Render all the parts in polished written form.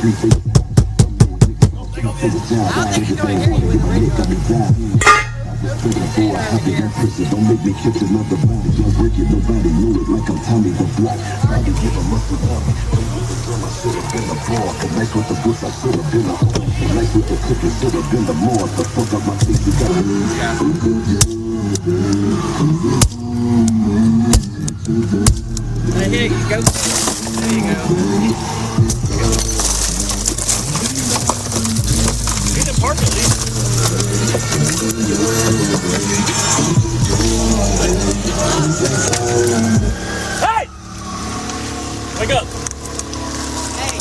Don't make me catch another body. Don't break it, nobody know it like I'm Tommy the Black. I can give a muscle up. I should have been a ball. The night with the boots, I should have been a hole. The night with the cookies, should have been the more. The fuck up my face, you got Here you go. There you go. He didn't park at least. Hey! Wake up. Hey.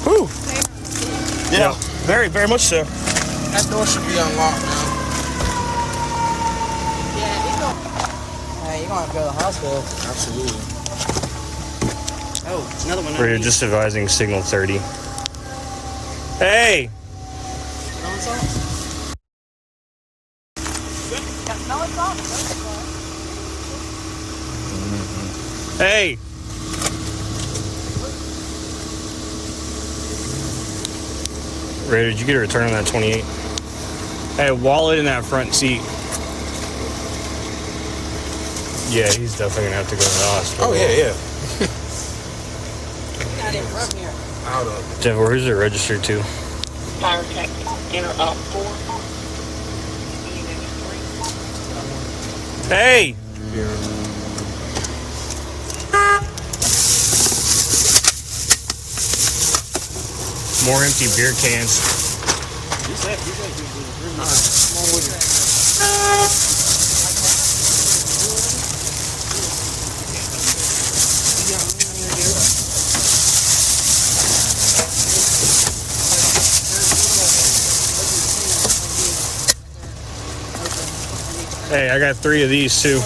Whew. Yeah, very, very much so. That door should be unlocked now. Yeah, he's going. Hey, you're gonna have to go to the hospital. Absolutely. Oh, another one. We're just advising signal 30. Hey! No, it's off. No, it's off. Hey! Ray, did you get a return on that 28? Hey, wallet in that front seat. Yeah, he's definitely gonna have to go to the hospital. Oh, yeah. Not in front here. Out of Jeff, where's it registered to? Fire tech, enter up 4. Hey! More empty beer cans. Hey, I got 3 of these too.